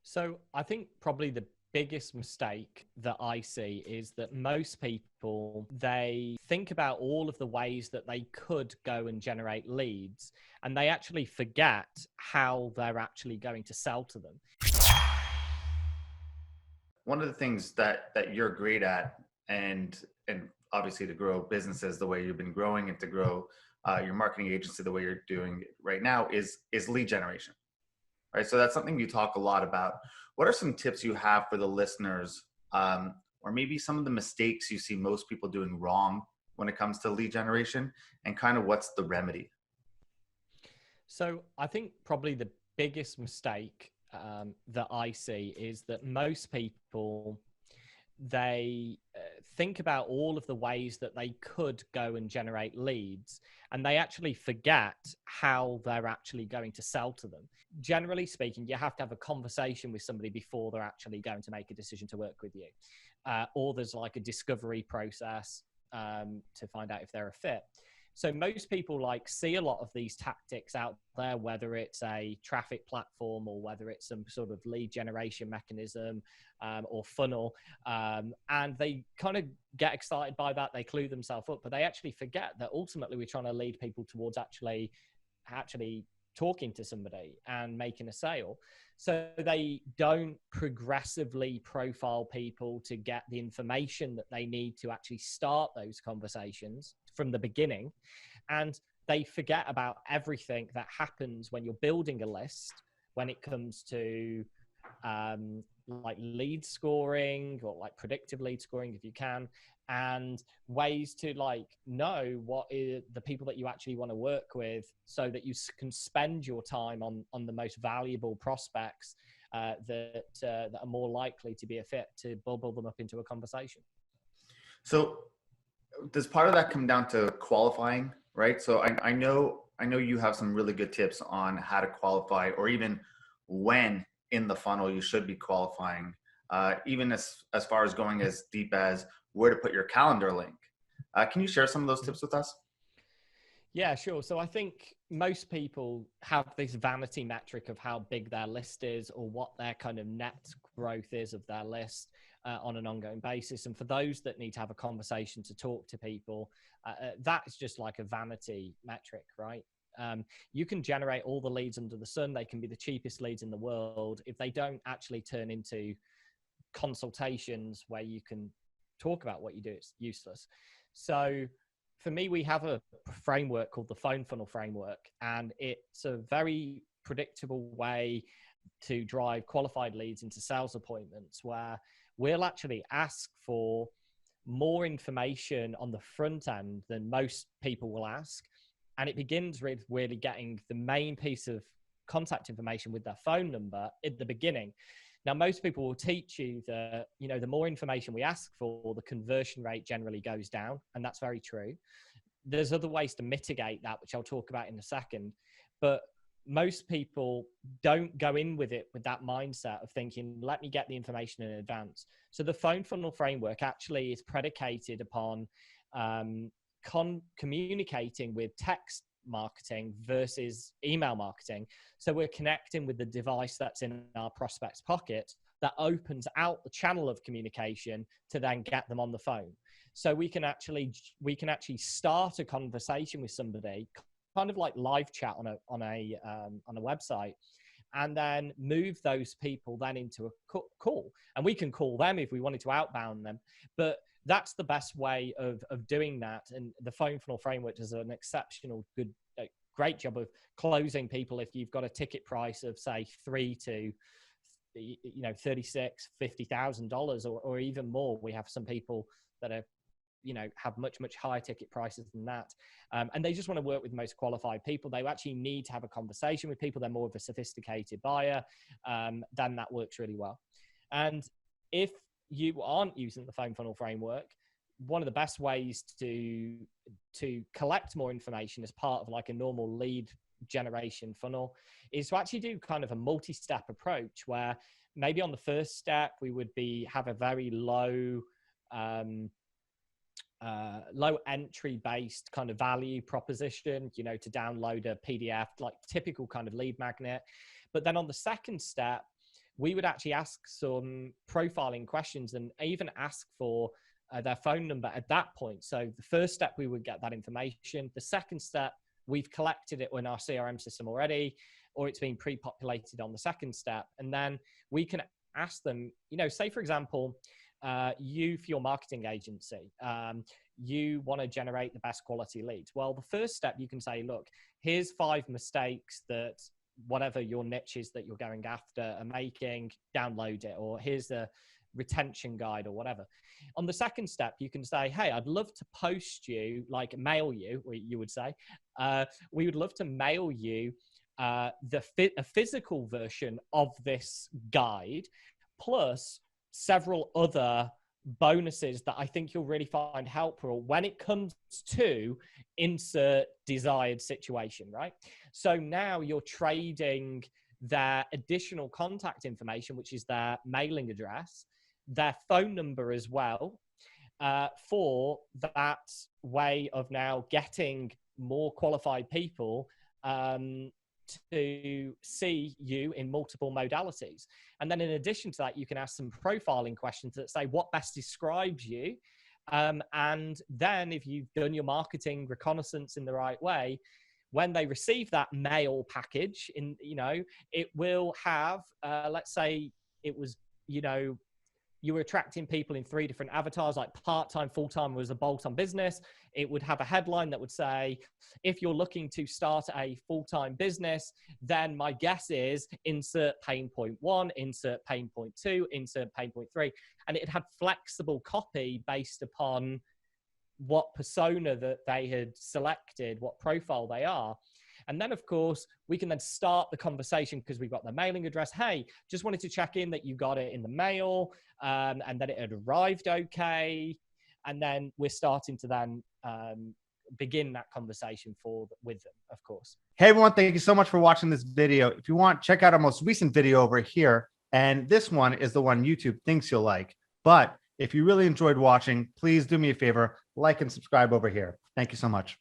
So I think probably the biggest mistake that I see is that most people, they think about all of the ways that they could go and generate leads, and they actually forget how they're actually going to sell to them. One of the things that you're great at, and obviously to grow businesses the way you've been growing and to grow your marketing agency the way you're doing it right now is lead generation, right? So that's something you talk a lot about. What are some tips you have for the listeners, or maybe some of the mistakes you see most people doing wrong when it comes to lead generation, and kind of what's the remedy? So I think probably the biggest mistake that I see is that most people, they think about all of the ways that they could go and generate leads, and they actually forget how they're actually going to sell to them. Generally speaking, you have to have a conversation with somebody before they're actually going to make a decision to work with you, or there's like a discovery process to find out if they're a fit. So most people see a lot of these tactics out there, whether it's a traffic platform or whether it's some sort of lead generation mechanism or funnel. And they kind of get excited by that. They clue themselves up, but they actually forget that ultimately we're trying to lead people towards actually talking to somebody and making a sale. So they don't progressively profile people to get the information that they need to actually start those conversations from the beginning. And they forget about everything that happens when you're building a list, when it comes to lead scoring or predictive lead scoring, if you can, and ways to know what is the people that you actually want to work with, so that you can spend your time on the most valuable prospects that are more likely to be a fit, to bubble them up into a conversation. So does part of that come down to qualifying, right? So I know you have some really good tips on how to qualify, or even when in the funnel you should be qualifying, even as far as going as deep as where to put your calendar link. Can you share some of those tips with us? Yeah, sure. So I think most people have this vanity metric of how big their list is, or what their kind of net growth is of their list on an ongoing basis. And for those that need to have a conversation to talk to people, that is just like a vanity metric, right? You can generate all the leads under the sun. They can be the cheapest leads in the world. If they don't actually turn into consultations where you can talk about what you do, it's useless. So for me, we have a framework called the phone funnel framework, and it's a very predictable way to drive qualified leads into sales appointments, where we'll actually ask for more information on the front end than most people will ask. And it begins with really getting the main piece of contact information with their phone number at the beginning. Now, most people will teach you that, the more information we ask for, the conversion rate generally goes down. And that's very true. There's other ways to mitigate that, which I'll talk about in a second. But most people don't go in with it with that mindset of thinking, let me get the information in advance. So the phone funnel framework actually is predicated upon communicating with text marketing versus email marketing. So we're connecting with the device that's in our prospect's pocket that opens out the channel of communication to then get them on the phone. So we can actually start a conversation with somebody, kind of like live chat on a website, and then move those people then into a call. And we can call them if we wanted to outbound them, but that's the best way of doing that. And the phone funnel framework does an exceptional great job of closing people. If you've got a ticket price of say $3 to $36,000, $50,000 or even more, we have some people that are have much higher ticket prices than that, and they just want to work with the most qualified people. They actually need to have a conversation with people. They're more of a sophisticated buyer. Then that works really well. And if you aren't using the phone funnel framework, one of the best ways to collect more information as part of like a normal lead generation funnel is to actually do kind of a multi-step approach, where maybe on the first step we would have a very low entry based kind of value proposition, to download a PDF, like typical kind of lead magnet. But then on the second step, we would actually ask some profiling questions and even ask for their phone number at that point. So the first step, we would get that information. The second step, we've collected it in our CRM system already, or it's been pre-populated on the second step. And then we can ask them, you know, say, for example, you, for your marketing agency, you want to generate the best quality leads. Well, the first step, you can say, look, here's 5 mistakes that whatever your niche is that you're going after are making, download it, or here's a retention guide or whatever. On the second step, you can say, hey, I'd love to post you, like mail you, you would say, we would love to mail you a physical version of this guide, plus several other bonuses that I think you'll really find helpful when it comes to insert desired situation, right? So now you're trading their additional contact information, which is their mailing address, their phone number as well, for that way of now getting more qualified people to see you in multiple modalities. And then in addition to that, you can ask some profiling questions that say what best describes you. And then if you've done your marketing reconnaissance in the right way, when they receive that mail package, in, you know, it will have, let's say it was, you know, you were attracting people in 3 different avatars, like part-time, full-time was a bolt-on business. It would have a headline that would say, if you're looking to start a full-time business, then my guess is insert pain point 1, insert pain point 2, insert pain point 3. And it had flexible copy based upon what persona that they had selected, what profile they are. And then, of course, we can then start the conversation because we've got the mailing address. Hey, just wanted to check in that you got it in the mail, and that it had arrived okay. And then we're starting to then begin that conversation with them, of course. Hey, everyone. Thank you so much for watching this video. If you want, check out our most recent video over here. And this one is the one YouTube thinks you'll like. But if you really enjoyed watching, please do me a favor, like and subscribe over here. Thank you so much.